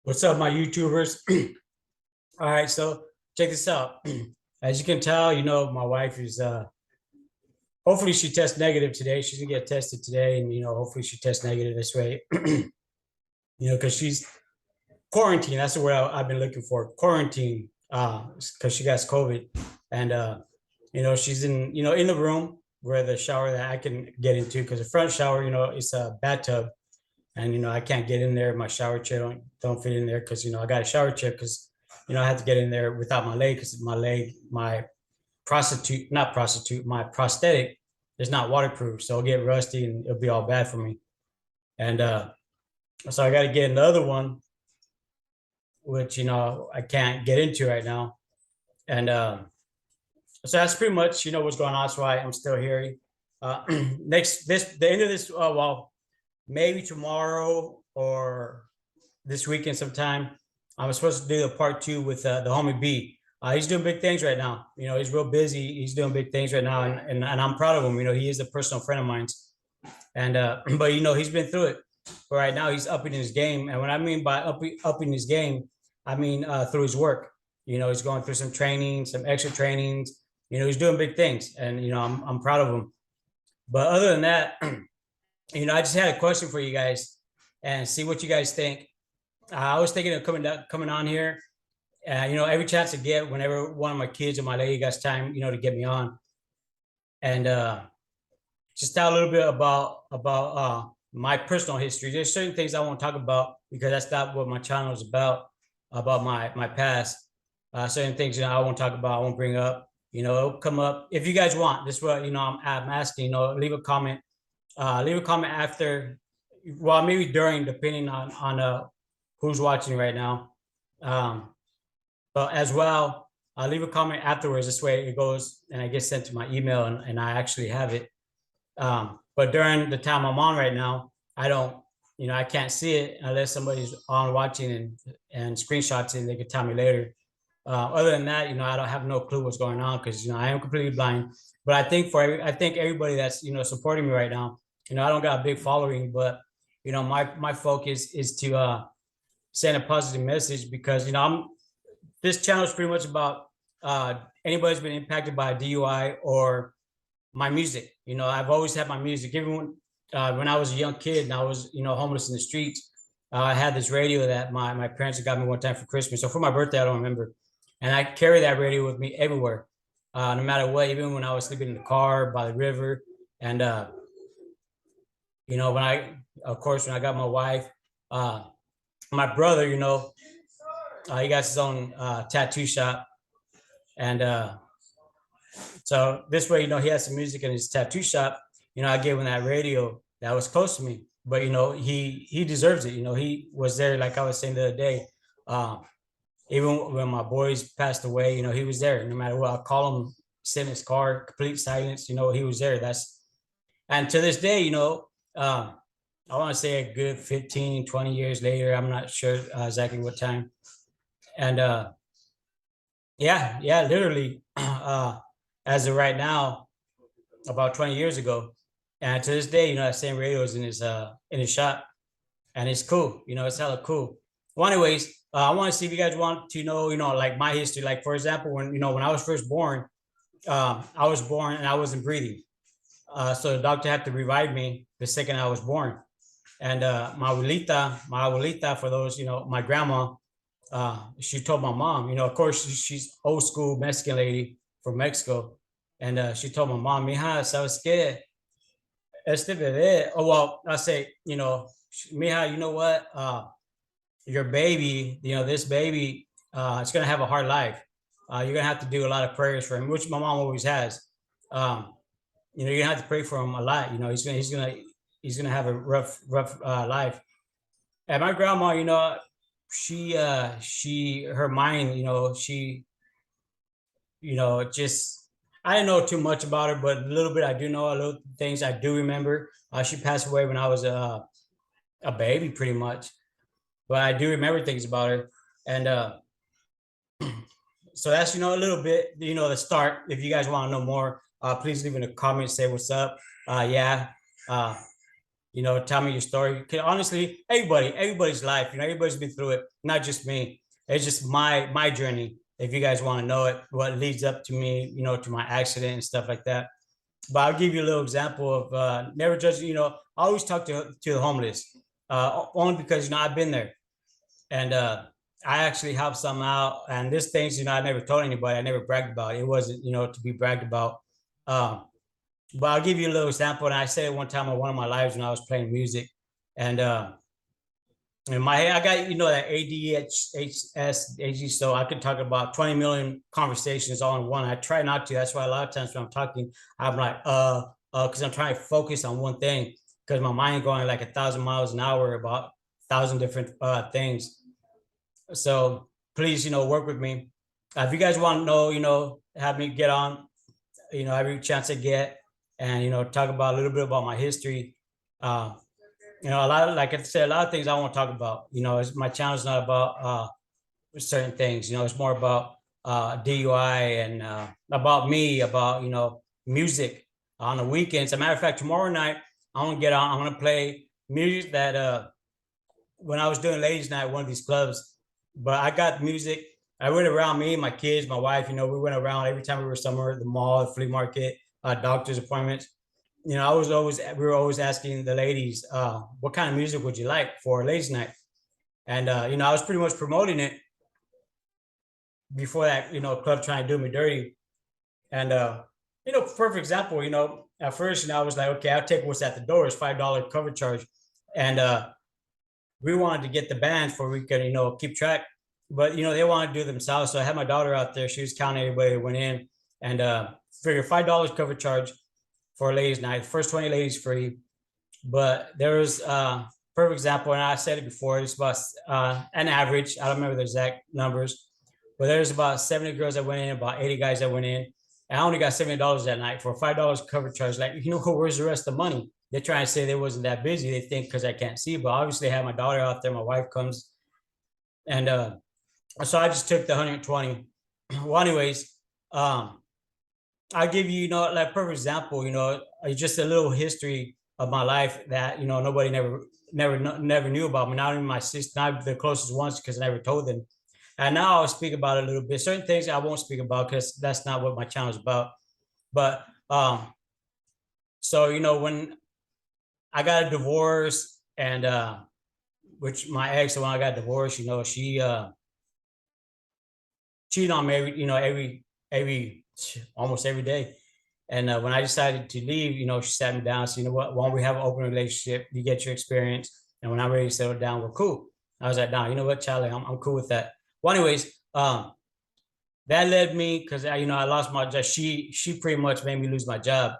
What's up, my YouTubers? All right, so check this out. As you can tell, my wife is hopefully she tests negative today. She's gonna get tested today, and hopefully she tests negative this way. Because she's quarantine. That's the word I've been looking for. Quarantine, because she got COVID, and she's in the room where the shower that I can get into, because the front shower, it's a bathtub, and I can't get in there. My shower chair don't fit in there because I got a shower chair because I have to get in there without my leg because my not prostitute, my prosthetic is not waterproof, so it'll get rusty and it'll be all bad for me. And so I got to get another one, which I can't get into right now. And so that's pretty much what's going on. That's why I'm still here. The end of this, well, maybe tomorrow or this weekend sometime. I was supposed to do a part two with the homie B. He's doing big things right now. He's real busy. He's doing big things right now, and I'm proud of him. He is a personal friend of mine, and but he's been through it. But right now he's upping his game, and what I mean by upping his game, I mean through his work. He's going through some training, some extra trainings. He's doing big things, and I'm proud of him. But other than that, I just had a question for you guys, and see what you guys think. I was thinking of coming on here, every chance I get, whenever one of my kids or my lady got time, to get me on, and just tell a little bit about my personal history. There's certain things I won't talk about because that's not what my channel is about my past. Certain things I won't talk about, I won't bring up. It'll come up if you guys want. This is what I'm asking. Leave a comment. Leave a comment after, well, maybe during, depending on who's watching right now. But as well, I'll leave a comment afterwards. This way it goes and I get sent to my email, and I actually have it. But during the time I'm on right now, I don't, I can't see it unless somebody's on watching and screenshots it, and they can tell me later. Other than that, I don't have no clue what's going on because I am completely blind. But I think everybody that's supporting me right now, I don't got a big following, but my focus is to send a positive message because this channel is pretty much about anybody's been impacted by a DUI or my music. I've always had my music. Even when I was a young kid and I was homeless in the streets, I had this radio that my parents got me one time for Christmas. So for my birthday, I don't remember, and I carry that radio with me everywhere, no matter what. Even when I was sleeping in the car by the river, and when of course, when I got my wife, my brother, he got his own tattoo shop, and so this way, he has some music in his tattoo shop. I gave him that radio that was close to me, but he deserves it. He was there, like I was saying the other day. Even when my boys passed away, he was there. No matter what, I call him, sit in his car, complete silence. He was there. And to this day, I want to say a good 15, 20 years later. I'm not sure exactly what time. And yeah, literally, as of right now, about 20 years ago. And to this day, that same radio is in his shop, and it's cool. It's hella cool. Well, anyways, I want to see if you guys want to know, like my history. Like for example, when I was first born, I was born and I wasn't breathing. So the doctor had to revive me the second I was born. And my abuelita, for those, my grandma, she told my mom, of course, she's old school Mexican lady from Mexico. And she told my mom, mija, ¿sabes qué? Este bebé, oh, well, I say, mija, you know what? Your baby, this baby, it's going to have a hard life. You're going to have to do a lot of prayers for him, which my mom always has. You're going to have to pray for him a lot. He's going to have a rough life. And my grandma, her mind, just, I didn't know too much about her, but a little bit I do know, a little things I do remember. She passed away when I was a baby, pretty much, but I do remember things about her. And so that's a little bit, the start. If you guys want to know more, please leave in the comments, say what's up. Yeah. tell me your story. 'Cause honestly, everybody's life, everybody's been through it, not just me. It's just my journey. If you guys want to know it, what leads up to me, to my accident and stuff like that. But I'll give you a little example of never judge. I always talk to the homeless, only because I've been there, and I actually helped some out. And this things, I never told anybody. I never bragged about it. It wasn't, to be bragged about. Um, but I'll give you a little example. And I said it one time on one of my lives when I was playing music, and in my head, I got that ADHS, so I could talk about 20 million conversations all in one. I try not to. That's why a lot of times when I'm talking, I'm like, because I'm trying to focus on one thing because my mind going like 1,000 miles an hour about 1,000 different things. So please, work with me. If you guys want to know, have me get on, every chance I get, and talk about a little bit about my history. Uh, a lot of, like I said, a lot of things I want to talk about. My channel is not about certain things. It's more about DUI and about me, about music on the weekends. As a matter of fact, tomorrow night I'm gonna get on. I'm gonna play music that when I was doing ladies' night, one of these clubs. But I got music. I went around, me, my kids, my wife. We went around every time we were somewhere, the mall, the flea market, doctor's appointments. We were always asking the ladies, what kind of music would you like for ladies' night? And I was pretty much promoting it before that, club trying to do me dirty. And perfect example, at first, I was like, okay, I'll take what's at the door. It's $5 cover charge. And we wanted to get the band for we could, keep track. But they want to do themselves. So I had my daughter out there. She was counting everybody that went in, and figure $5 cover charge for a ladies' night. First 20 ladies free. But there was perfect example, and I said it before. It's about an average. I don't remember the exact numbers, but there's about 70 girls that went in, about 80 guys that went in. And I only got $70 that night for $5 cover charge. Like, where's the rest of the money? They're trying to say they wasn't that busy. They think because I can't see, but obviously I had my daughter out there. My wife comes, and so I just took the 120. Well, anyways, I'll give you, like perfect example, just a little history of my life that, nobody never knew about me. Not even my sister, not the closest ones, because I never told them. And now I'll speak about it a little bit. Certain things I won't speak about because that's not what my channel is about. But so when I got a divorce, and which my ex, when I got divorced, she cheated on me every almost every day. And when I decided to leave, she sat me down. So, what? When we have an open relationship, you get your experience. And when I'm ready to settle down, we're cool. I was like, nah, you know what, Charlie, I'm cool with that. Well, anyways, that led me because I lost my job. She pretty much made me lose my job,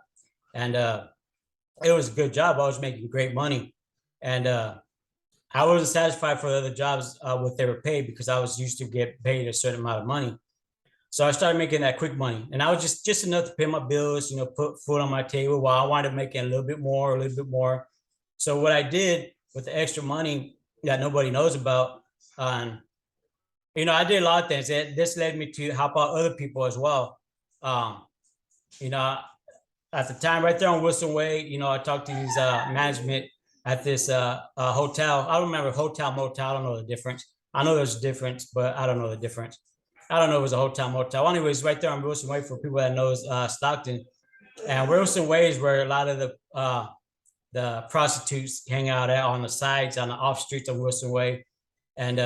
and it was a good job. I was making great money, and I wasn't satisfied for the other jobs what they were paid because I was used to get paid a certain amount of money. So I started making that quick money, and I was just enough to pay my bills, put food on my table while I wanted to make a little bit more, a little bit more. So what I did with the extra money that nobody knows about, I did a lot of things. This led me to help out other people as well. Um, you know, at the time, right there on Wilson Way, I talked to these management at this hotel. I don't remember hotel, motel. I don't know the difference. I know there's a difference, but I don't know the difference. I don't know if it was a hotel, motel. Anyways, right there on Wilson Way for people that knows Stockton. And Wilson Way is where a lot of the prostitutes hang out at on the sides, on the off streets of Wilson Way. And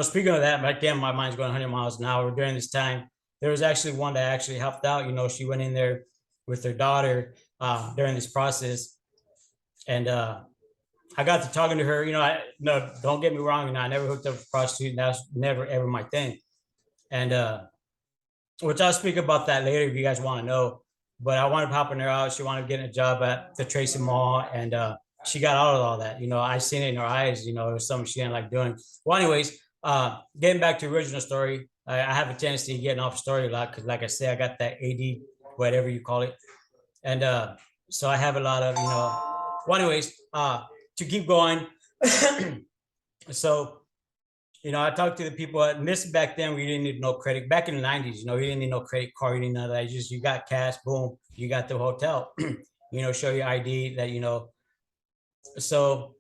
speaking of that, again, my mind's going 100 miles an hour. During this time, there was actually one that actually helped out. She went in there with her daughter during this process, and I got to talking to her. No, don't get me wrong. I never hooked up with a prostitute. And that's never ever my thing. And which I'll speak about that later if you guys want to know. But I wanted to helping her out. She wanted to get a job at the Tracy Mall, and she got out of all that. I seen it in her eyes. It was something she didn't like doing. Well, anyways, getting back to the original story, I have a tendency to getting off story a lot because, like I said, I got that AD, whatever you call it, and so I have a lot of Well, anyways, to keep going, so I talked to the people, and this back then we didn't need no credit. Back in the 90s, you didn't need no credit card, you didn't know that. You got cash, boom, you got the hotel. Show your ID that So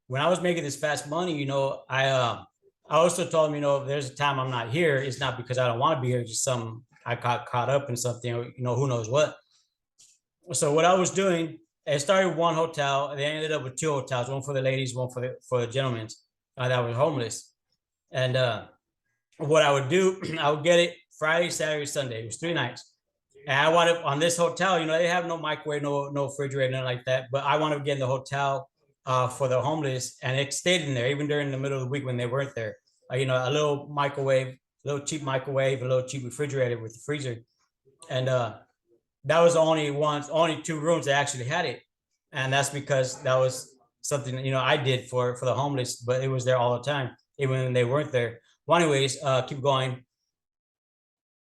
when I was making this fast money, I also told him, if there's a time I'm not here, it's not because I don't want to be here, just some I got caught up in something, who knows what. So what I was doing, it started with one hotel, and they ended up with two hotels, one for the ladies, one for the gentlemen that were homeless. And what I would do, I would get it Friday, Saturday, Sunday. It was 3 nights. And I wanted on this hotel, they have no microwave, no refrigerator, nothing like that. But I wanted to get in the hotel for the homeless, and it stayed in there even during the middle of the week when they weren't there. A little microwave, a little cheap microwave, a little cheap refrigerator with the freezer, and that was the only two rooms that actually had it, and that's because that was something I did for the homeless, but it was there all the time, even when they weren't there. Well, anyways, keep going.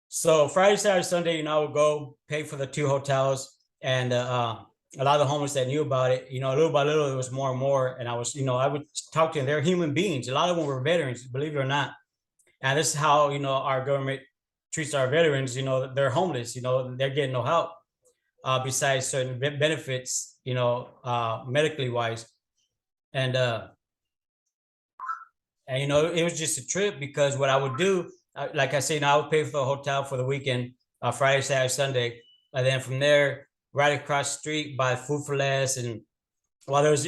So Friday, Saturday, Sunday, I would go pay for the two hotels, and a lot of the homeless that knew about it, little by little, it was more and more. And I would talk to them. They're human beings. A lot of them were veterans, believe it or not. And this is how our government treats our veterans. They're homeless. They're getting no help besides certain benefits. Medically wise, and it was just a trip because what I would do, like I say, now I would pay for the hotel for the weekend, Friday, Saturday, Sunday, and then from there, right across the street by Food for Less, and there was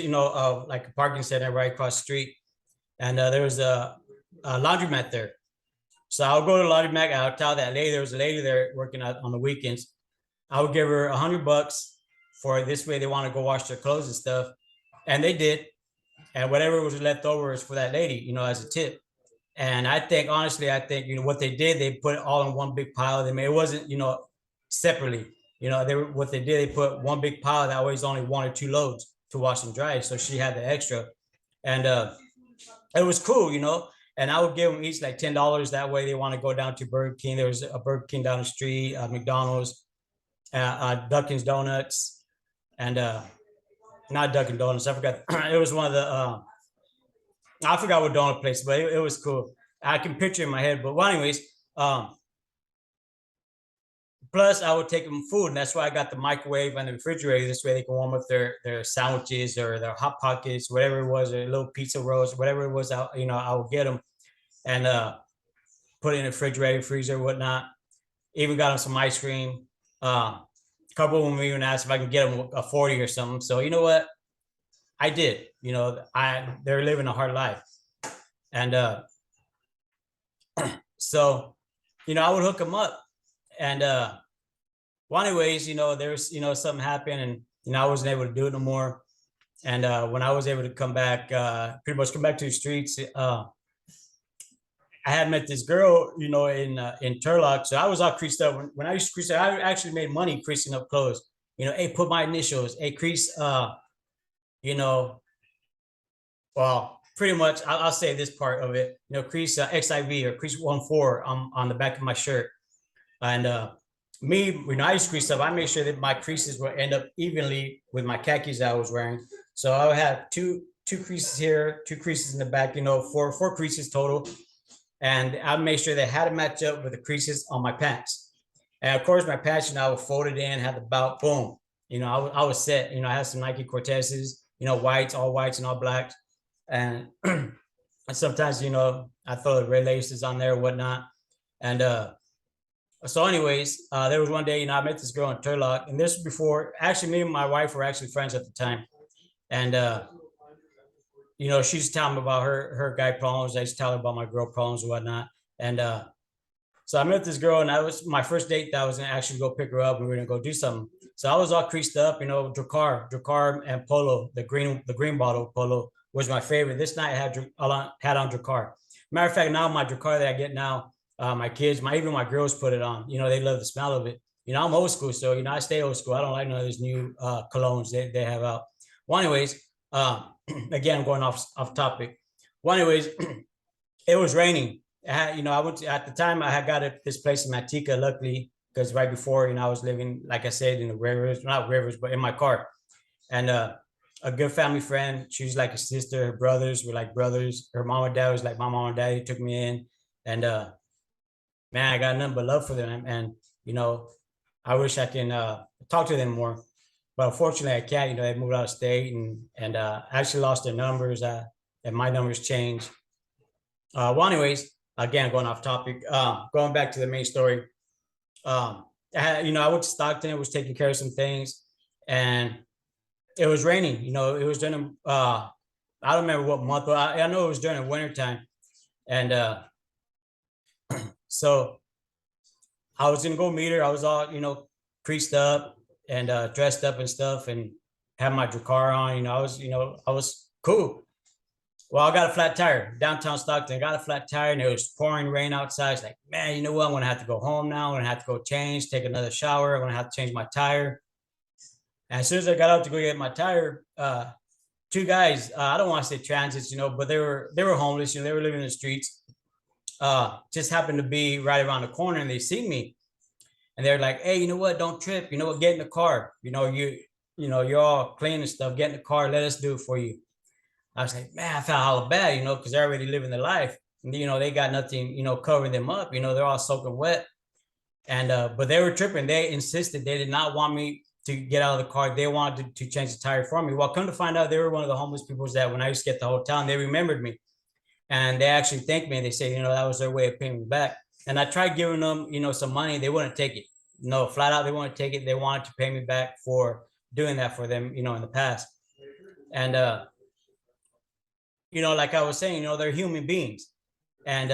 like a parking center right across the street, and there was a laundromat there. So I would go to the laundromat. I would tell that lady, there was a lady there working out on the weekends. I would give her $100 for this way they want to go wash their clothes and stuff, and they did, and whatever was left over is for that lady, as a tip. And honestly, what they did, they put it all in one big pile. It wasn't, separately. What they did, they put one big pile that was only one or two loads to wash and dry. So she had the extra, and it was cool, And I would give them each like $10. That way, they want to go down to Burger King. There was a Burger King down the street, McDonald's, Dunkin's Donuts, and not Dunkin' Donuts. I forgot. It was one of the. I forgot what donut place, but it was cool. I can picture it in my head. But anyways, plus I would take them food, and that's why I got the microwave and the refrigerator. This way they can warm up their sandwiches or their hot pockets, whatever it was, or little pizza rolls, whatever it was. I would get them and put it in the refrigerator, freezer, whatnot. Even got them some ice cream. A couple of them even asked if I can get them a 40 or something. So you know what? I did. They're living a hard life, and so I would hook them up, and well, anyways, there's something happened, and I wasn't able to do it no more. And when I was able to come back, pretty much come back to the streets, I had met this girl, in Turlock. So I was all creased up. When I used to crease up, I actually made money creasing up clothes. Hey, put my initials. Hey, crease. You know, well, pretty much, I'll say this part of it. Crease XIV or crease 1-4 on the back of my shirt. And me, when I used to crease up, I made sure that my creases would end up evenly with my khakis I was wearing. So I would have two creases here, two creases in the back. Four creases total. And I made sure they had to match up with the creases on my pants. And of course, my pants, I would fold it in, had the belt, boom. I was set. I had some Nike Cortezes, whites, all whites and all blacks. And sometimes, I throw the red laces on there or whatnot. And so anyways, there was one day, I met this girl in Turlock, and this was before, actually, me and my wife were actually friends at the time. And, she used to tell me about her guy problems. I used to tell her about my girl problems and whatnot. And so I met this girl, and that was my first date that I was going to actually go pick her up, and we were going to go do something. So I was all creased up, Drakkar and Polo, the green bottle Polo was my favorite. This night I had on Drakkar. Matter of fact, now my Drakkar that I get now, my kids, even my girls put it on. They love the smell of it. I'm old school, so I stay old school. I don't like none of these new colognes they have out. Well, anyways, again, I'm going off topic. Well, anyways, it was raining. I went to, at the time I had got this place in Matica, luckily, because right before, I was living, like I said, in the rivers, not rivers, but in my car. And a good family friend, she was like a sister. Her brothers were like brothers. Her mom and dad was like my mom and dad. He took me in, and man, I got nothing but love for them. And I wish I can talk to them more. but unfortunately I can't. You know, they moved out of state and actually lost their numbers. And my numbers changed. Well, anyways, again, going off topic, going back to the main story. I went to Stockton, was taking care of some things, and it was raining. It was during, I don't remember what month, but I know it was during the wintertime. And so I was going to go meet her. I was all, creased up and dressed up and stuff and had my Dracar on. I was cool. Well, I got a flat tire downtown Stockton. I got a flat tire and it was pouring rain outside. It's like, man, you know what? I'm going to have to go home now. I'm going to have to go change, take another shower. I'm going to have to change my tire. And as soon as I got out to go get my tire, two guys, I don't want to say transits, but they were homeless, they were living in the streets, just happened to be right around the corner and they see me and they're like, hey, you know what? Don't trip. You know what? Get in the car. You're all clean and stuff. Get in the car. Let us do it for you. I was like, man, I felt hella bad, because they're already living their life. And, they got nothing, covering them up. They're all soaking wet. And but they were tripping. They insisted they did not want me to get out of the car. They wanted to change the tire for me. Well, come to find out, they were one of the homeless people that when I used to get the hotel, and they remembered me. And they actually thanked me. They said, that was their way of paying me back. And I tried giving them, some money. They wouldn't take it. No, flat out, they wouldn't take it. They wanted to pay me back for doing that for them, in the past. And like I was saying, they're human beings. And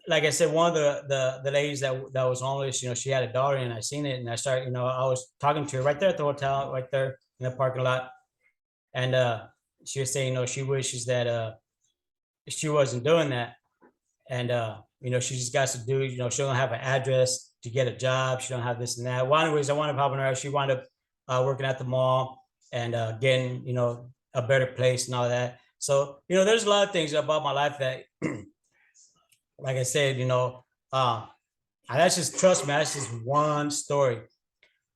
like I said, one of the ladies that was homeless, she had a daughter, and I seen it, and I started, I was talking to her right there at the hotel, right there in the parking lot, and she was saying, she wishes that she wasn't doing that, and she just got to do, she don't have an address to get a job, she don't have this and that. Well, anyways, I wound up helping her. She wound up working at the mall and getting, a better place and all that. So, there's a lot of things about my life that, like I said, that's just, trust me, that's just one story.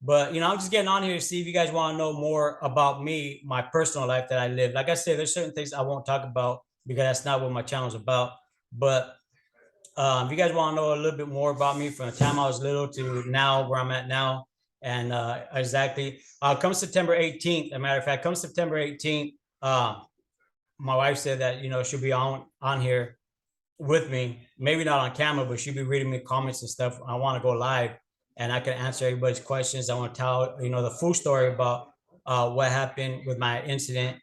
But, I'm just getting on here to see if you guys want to know more about me, my personal life that I live. Like I said, there's certain things I won't talk about because that's not what my channel is about. But if you guys want to know a little bit more about me from the time I was little to now, where I'm at now, and exactly, come September 18th, as a matter of fact, come September 18th, my wife said that, she'll be on here with me, maybe not on camera, but she'll be reading me comments and stuff. I want to go live and I can answer everybody's questions. I want to tell, the full story about what happened with my incident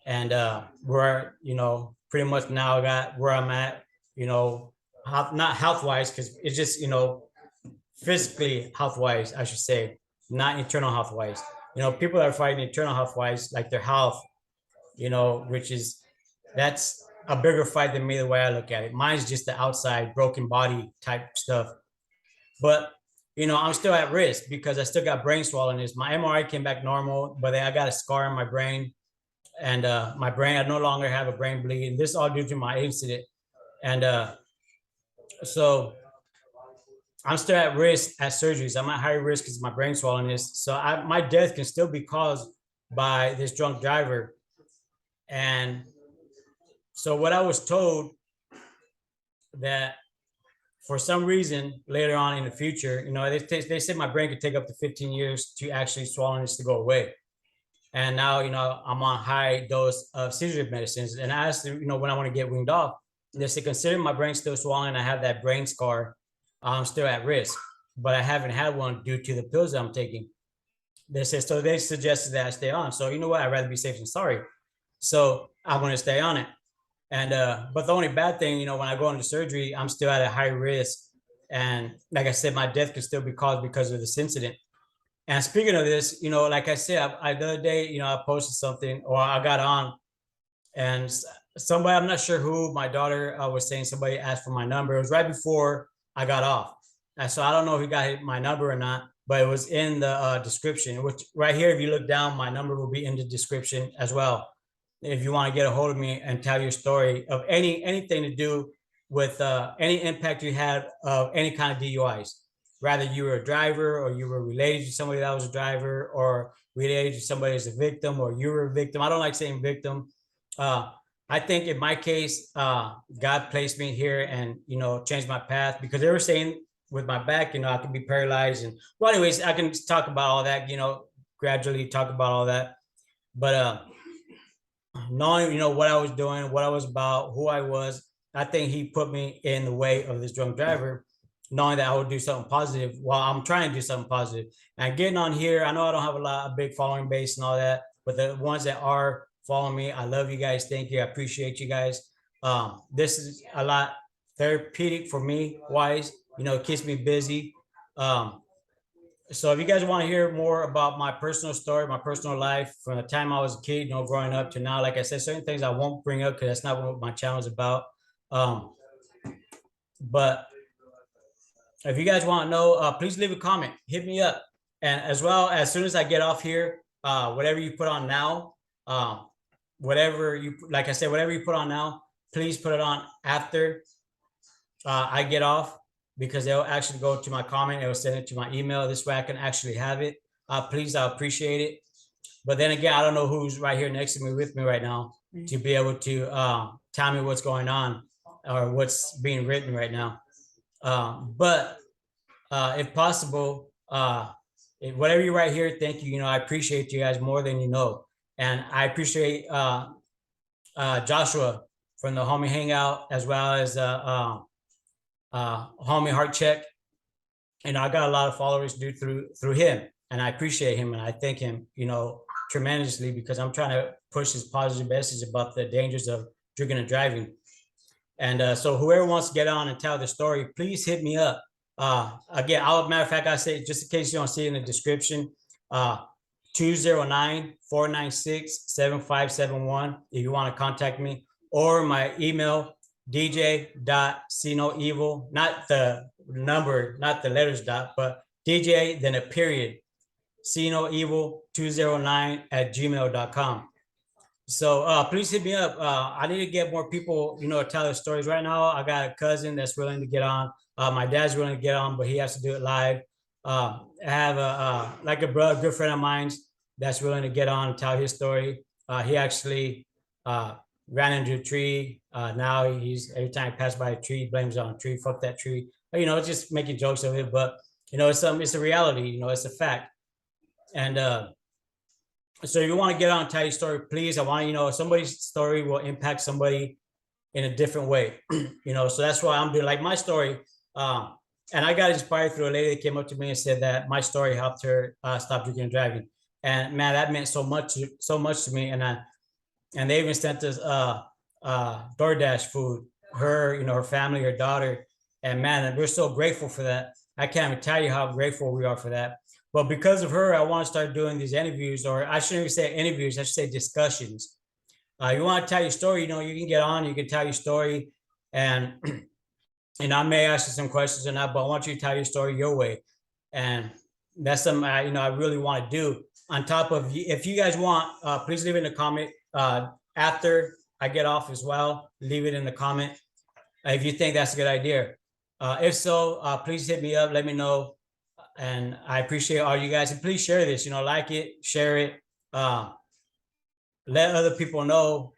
and where, pretty much now I got where I'm at, not health wise, because it's just, physically health wise, I should say, not internal health wise. People that are fighting internal health wise, like their health, which is, that's a bigger fight than me, the way I look at it. Mine's just the outside broken body type stuff. But, I'm still at risk because I still got brain swollenness. My MRI came back normal, but I got a scar in my brain. And my brain, I no longer have a brain bleed. And this is all due to my incident. And so I'm still at risk at surgeries. I'm at high risk because my brain swollenness. So my death can still be caused by this drunk driver. And so what I was told, that for some reason later on in the future, they said my brain could take up to 15 years to actually swollenness to go away. And now, I'm on high dose of seizure medicines. And I asked, when I want to get weaned off, they said, consider my brain still swollen, I have that brain scar, I'm still at risk, but I haven't had one due to the pills that I'm taking. They said, so they suggested that I stay on. So you know what? I'd rather be safe than sorry. So I'm going to stay on it. And, but the only bad thing, when I go into surgery, I'm still at a high risk. And like I said, my death could still be caused because of this incident. And speaking of this, like I said, the other day, I posted something, or I got on, and somebody, I'm not sure who, my daughter was saying, somebody asked for my number. It was right before I got off. And so I don't know if he got my number or not, but it was in the description, which right here, if you look down, my number will be in the description as well. If you want to get a hold of me and tell your story of anything to do with any impact you had of any kind of DUIs, rather you were a driver or you were related to somebody that was a driver or related to somebody as a victim or you were a victim. I don't like saying victim. I think in my case, God placed me here and, changed my path, because they were saying with my back, I could be paralyzed. And well, anyways, I can talk about all that, gradually talk about all that. But knowing, what I was doing, what I was about, who I was, I think he put me in the way of this drunk driver, knowing that I would do something positive while I'm trying to do something positive. And getting on here, I know I don't have a big following base and all that, but the ones that are following me, I love you guys. Thank you. I appreciate you guys. This is a lot therapeutic for me wise, it keeps me busy. So if you guys want to hear more about my personal story, my personal life from the time I was a kid, growing up to now, like I said, certain things I won't bring up because that's not what my channel is about. But if you guys want to know, please leave a comment, hit me up. And as well, as soon as I get off here, whatever you put on now, whatever you, like I said, whatever you put on now, please put it on after I get off, because they'll actually go to my comment. It will send it to my email. This way I can actually have it. Please, I appreciate it. But then again, I don't know who's right here next to me with me right now to be able to tell me what's going on or what's being written right now. But if possible, whatever you write here, thank you. I appreciate you guys more than you know. And I appreciate Joshua from the Homie Hangout, as well as Homie Heart Check. And I got a lot of followers due through him, and I appreciate him, and I thank him, tremendously, because I'm trying to push his positive message about the dangers of drinking and driving. And so whoever wants to get on and tell the story, please hit me up. Again, matter of fact, I say, just in case you don't see it in the description, 209-496-7571 if you want to contact me, or my email, dj.cnoevil, not the number, not the letters dot, but DJ, then a period, cnoevil209@gmail.com. So please hit me up. I need to get more people, to tell their stories. Right now, I got a cousin that's willing to get on. My dad's willing to get on, but he has to do it live. I have a good friend of mine that's willing to get on and tell his story. He actually ran into a tree. Now every time he passes by a tree, he blames it on a tree. Fuck that tree. But, just making jokes of it. But, it's a reality, it's a fact. And so if you want to get on and tell your story, please, I want somebody's story will impact somebody in a different way. So that's why I'm doing, like, my story. And I got inspired through a lady that came up to me and said that my story helped her stop drinking and driving. And man, that meant so much to me. And they even sent us DoorDash food, her, her family, her daughter. And man, we're so grateful for that. I can't even tell you how grateful we are for that. But because of her, I want to start doing these interviews, or I shouldn't even say interviews, I should say discussions. You want to tell your story, you can get on, you can tell your story. And, I may ask you some questions or not, but I want you to tell your story your way. And that's something I really want to do. On top of, if you guys want, please leave it in the comment after I get off as well. Leave it in the comment if you think that's a good idea. If so, please hit me up, let me know. And I appreciate all you guys. And please share this, like it, share it. Let other people know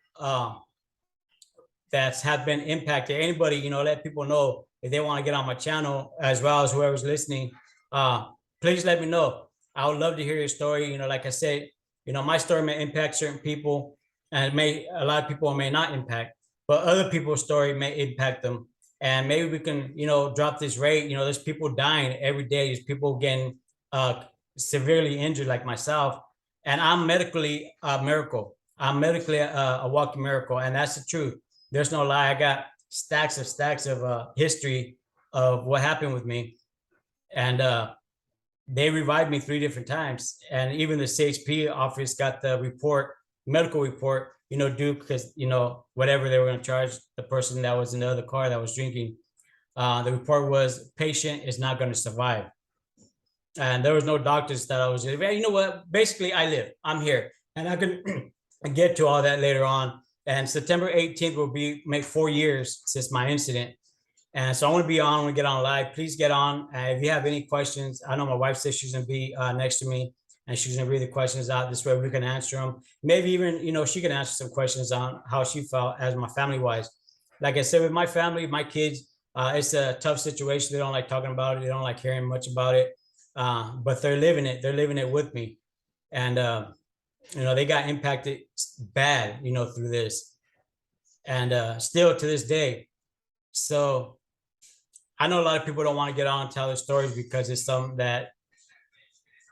that have been impacted. Anybody, let people know if they want to get on my channel, as well as whoever's listening. Please let me know. I would love to hear your story. Like I said, my story may impact certain people, and a lot of people may not impact, but other people's story may impact them. And maybe we can, drop this rate. There's people dying every day. There's people getting severely injured, like myself. And I'm medically a miracle. I'm medically a walking miracle. And that's the truth. There's no lie. I got stacks of history of what happened with me. And they revived me 3 different times. And even the CHP office got the medical report, due because, whatever they were going to charge the person that was in the other car that was drinking. The report was, patient is not going to survive. And there was no doctors that I was, you know what, basically I live, I'm here. And I can get to all that later on. And September 18th will make 4 years since my incident. And so I want to be on, when we get on live, please get on. If you have any questions, I know my wife says she's going to be next to me, and she's going to read the questions out. This way we can answer them. Maybe even, she can answer some questions on how she felt as my family wise. Like I said, with my family, my kids, it's a tough situation. They don't like talking about it. They don't like hearing much about it, but they're living it. They're living it with me. and they got impacted bad, through this, and still to this day. So I know a lot of people don't want to get on and tell their stories because it's something that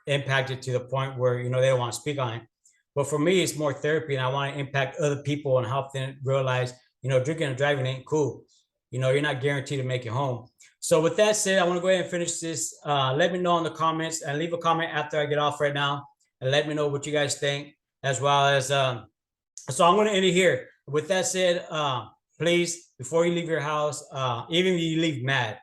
impacted to the point where they don't want to speak on it. But for me, it's more therapy, and I want to impact other people and help them realize, drinking and driving ain't cool. You're not guaranteed to make it home. So with that said, I want to go ahead and finish this. Let me know in the comments, and leave a comment after I get off right now, and let me know what you guys think, as well as so I'm going to end it here. With that said, please, before you leave your house, even if you leave mad,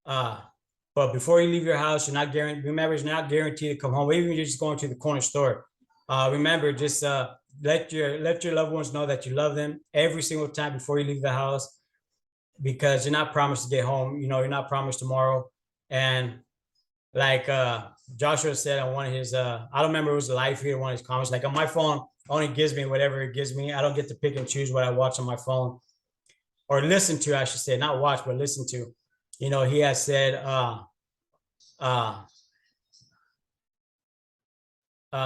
but before you leave your house, you're not guaranteed. Remember, it's not guaranteed to come home. Even if you're just going to the corner store, remember, just let your loved ones know that you love them every single time before you leave the house, because you're not promised to get home. You're not promised tomorrow. And like Joshua said on one of his, I don't remember, it was live here, one of his comments. Like, on my phone, only gives me whatever it gives me. I don't get to pick and choose what I watch on my phone, or listen to, I should say, not watch, but listen to. He has said,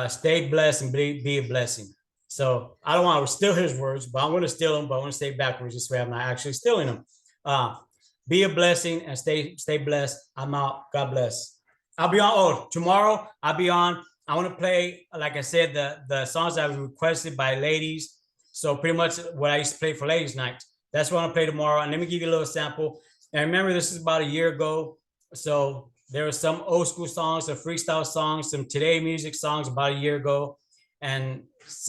stay blessed and be a blessing. So I don't want to steal his words, but I'm going to steal them, but I want to stay backwards this way. I'm not actually stealing them. Be a blessing and stay blessed. I'm out. God bless. I'll be on. Oh, tomorrow I'll be on. I want to play, like I said, the songs that were requested by ladies. So pretty much what I used to play for ladies' night. That's what I'm gonna play tomorrow. And let me give you a little sample. And remember, this is about a year ago. So there were some old school songs, some freestyle songs, some today music songs about a year ago. And that's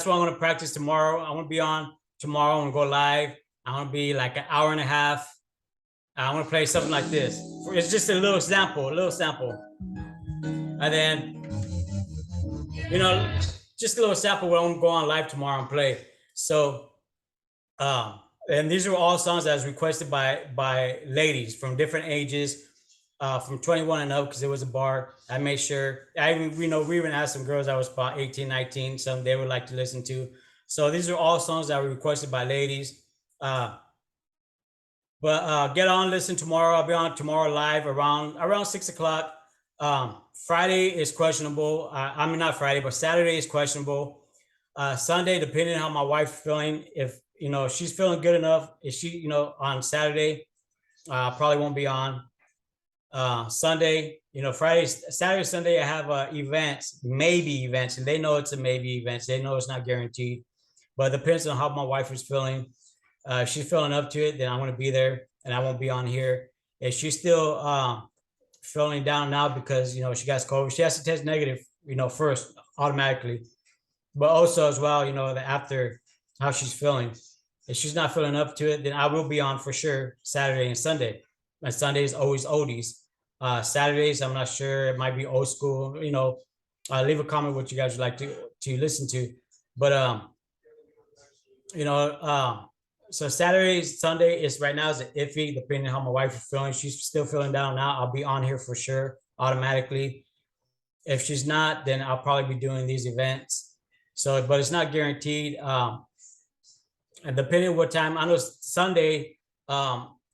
what I'm gonna practice tomorrow. I want to be on tomorrow. I'm gonna go live. I want to be like an hour and a half. I want to play something like this. It's just a little sample, And then, just a little sample where I'm gonna go on live tomorrow and play. So, and these are all songs that was requested by ladies from different ages, from 21 and up, because it was a bar. I made sure, we even asked some girls that was about 18, 19, some they would like to listen to. So these are all songs that were requested by ladies. But get on, listen tomorrow. I'll be on tomorrow live around 6 o'clock. Friday is questionable. I mean, not Friday, but Saturday is questionable. Sunday, depending on how my wife's feeling, if she's feeling good enough, if she, on Saturday, probably won't be on. Sunday, Friday, Saturday, Sunday, I have events, maybe events, and they know it's a maybe events. They know it's not guaranteed, but it depends on how my wife is feeling. If she's feeling up to it, then I'm going to be there, and I won't be on here. If she's still feeling down now because she got COVID, she has to test negative, first automatically, but also as well, after how she's feeling. If she's not feeling up to it, then I will be on for sure Saturday and Sunday. And Sunday is always oldies. Saturdays, I'm not sure. It might be old school. Leave a comment what you guys would like to listen to. But so Saturday, Sunday is right now is iffy, depending on how my wife is feeling. She's still feeling down now. I'll be on here for sure automatically. If she's not, then I'll probably be doing these events. So, but it's not guaranteed. And depending on what time, I know Sunday,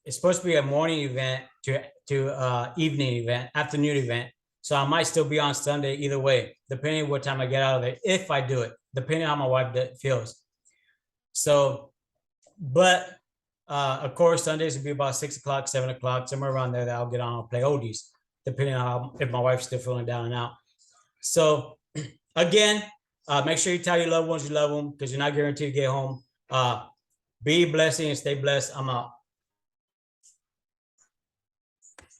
it's supposed to be a morning event to evening event, afternoon event. So I might still be on Sunday either way, depending on what time I get out of there, if I do it, depending on how my wife feels. So, but of course, Sundays will be about 6 o'clock, 7 o'clock, somewhere around there that I'll get on and play oldies, depending on how, if my wife's still feeling down and out. So again, make sure you tell your loved ones you love them, because you're not guaranteed to get home. Be a blessing and stay blessed. I'm out.